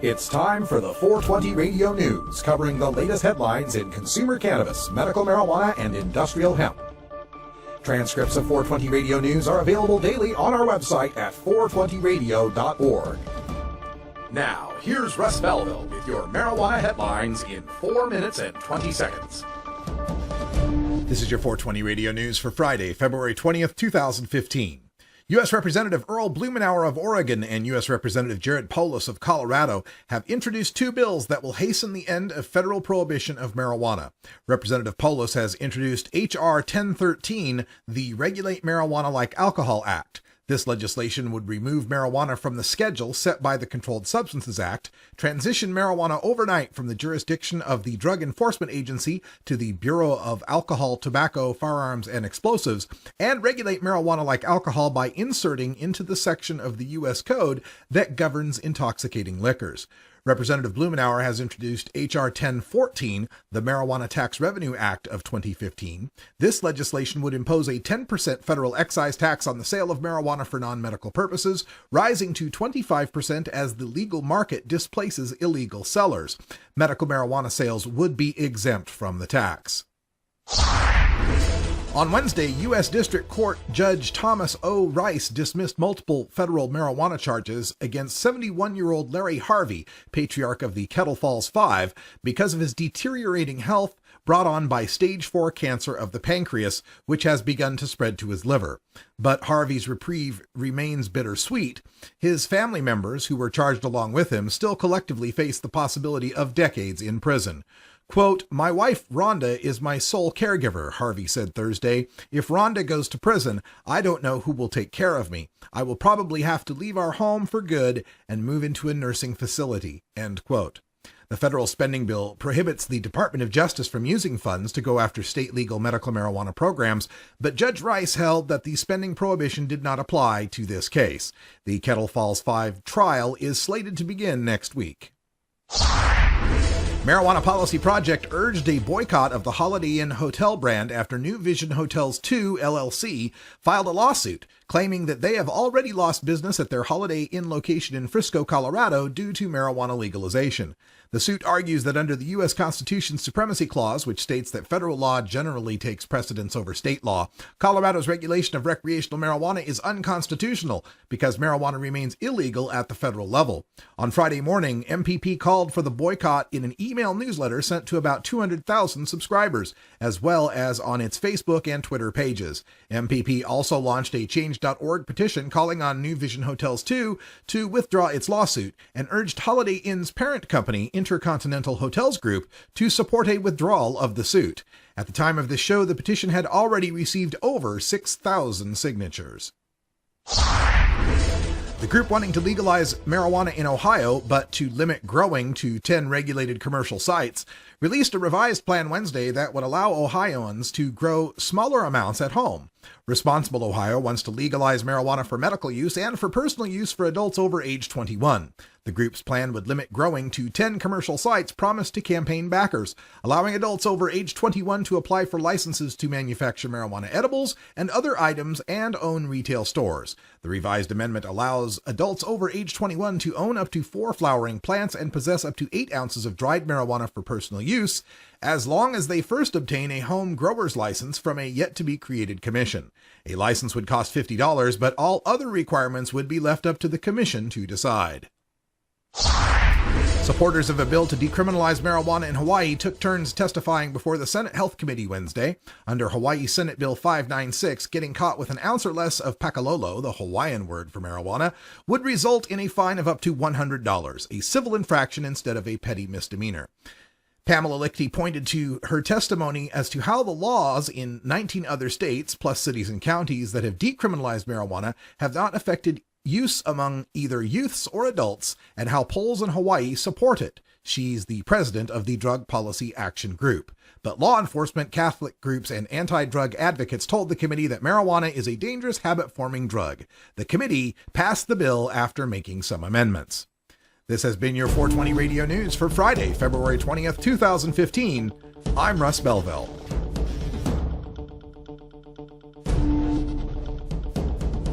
It's time for the 420 Radio News, covering the latest headlines in consumer cannabis, medical marijuana, and industrial hemp. Transcripts of 420 Radio News are available daily on our website at 420radio.org. Now, here's Russ Belville with your marijuana headlines in 4 minutes and 20 seconds. This is your 420 Radio News for Friday, February 20th, 2015. U.S. Representative Earl Blumenauer of Oregon and U.S. Representative Polis of Colorado have introduced two bills that will hasten the end of federal prohibition of marijuana. Representative Polis has introduced H.R. 1013, the Regulate Marijuana Like Alcohol Act. This legislation would remove marijuana from the schedule set by the Controlled Substances Act, transition marijuana overnight from the jurisdiction of the Drug Enforcement Agency to the Bureau of Alcohol, Tobacco, Firearms, and Explosives, and regulate marijuana like alcohol by inserting into the section of the U.S. Code that governs intoxicating liquors. Representative Blumenauer has introduced H.R. 1014, the Marijuana Tax Revenue Act of 2015. This legislation would impose a 10% federal excise tax on the sale of marijuana for non-medical purposes, rising to 25% as the legal market displaces illegal sellers. Medical marijuana sales would be exempt from the tax. On Wednesday, U.S. District Court Judge Thomas O. Rice dismissed multiple federal marijuana charges against 71-year-old Larry Harvey, patriarch of the Kettle Falls Five, because of his deteriorating health brought on by stage 4 cancer of the pancreas, which has begun to spread to his liver. But Harvey's reprieve remains bittersweet. His family members, who were charged along with him, still collectively face the possibility of decades in prison. Quote, "My wife, Rhonda, is my sole caregiver," Harvey said Thursday. "If Rhonda goes to prison, I don't know who will take care of me. I will probably have to leave our home for good and move into a nursing facility," end quote. The federal spending bill prohibits the Department of Justice from using funds to go after state legal medical marijuana programs, but Judge Rice held that the spending prohibition did not apply to this case. The Kettle Falls Five trial is slated to begin next week. Marijuana Policy Project urged a boycott of the Holiday Inn hotel brand after New Vision Hotels 2 LLC filed a lawsuit claiming that they have already lost business at their Holiday Inn location in Frisco, Colorado due to marijuana legalization. The suit argues that under the U.S. Constitution's Supremacy Clause, which states that federal law generally takes precedence over state law, Colorado's regulation of recreational marijuana is unconstitutional because marijuana remains illegal at the federal level. On Friday morning, MPP called for the boycott in an email newsletter sent to about 200,000 subscribers, as well as on its Facebook and Twitter pages. MPP also launched a Change.org petition calling on New Vision Hotels 2 to withdraw its lawsuit and urged Holiday Inn's parent company, Intercontinental Hotels Group, to support a withdrawal of the suit. At the time of this show, the petition had already received over 6,000 signatures. The group wanting to legalize marijuana in Ohio, but to limit growing to 10 regulated commercial sites, released a revised plan Wednesday that would allow Ohioans to grow smaller amounts at home. Responsible Ohio wants to legalize marijuana for medical use and for personal use for adults over age 21. The group's plan would limit growing to 10 commercial sites promised to campaign backers, allowing adults over age 21 to apply for licenses to manufacture marijuana edibles and other items and own retail stores. The revised amendment allows adults over age 21 to own up to 4 flowering plants and possess up to 8 ounces of dried marijuana for personal use, as long as they first obtain a home grower's license from a yet-to-be-created commission. A license would cost $50, but all other requirements would be left up to the commission to decide. Supporters of a bill to decriminalize marijuana in Hawaii took turns testifying before the Senate Health Committee Wednesday. Under Hawaii Senate Bill 596, getting caught with an ounce or less of pakalolo, the Hawaiian word for marijuana, would result in a fine of up to $100, a civil infraction instead of a petty misdemeanor. Pamela Lichty pointed to her testimony as to how the laws in 19 other states, plus cities and counties, that have decriminalized marijuana have not affected use among either youths or adults, and how polls in Hawaii support it. She's the president of the Drug Policy Action Group. But law enforcement, Catholic groups, and anti-drug advocates told the committee that marijuana is a dangerous habit-forming drug. The committee passed the bill after making some amendments. This has been your 420 Radio News for Friday, February 20th, 2015. I'm Russ Belville.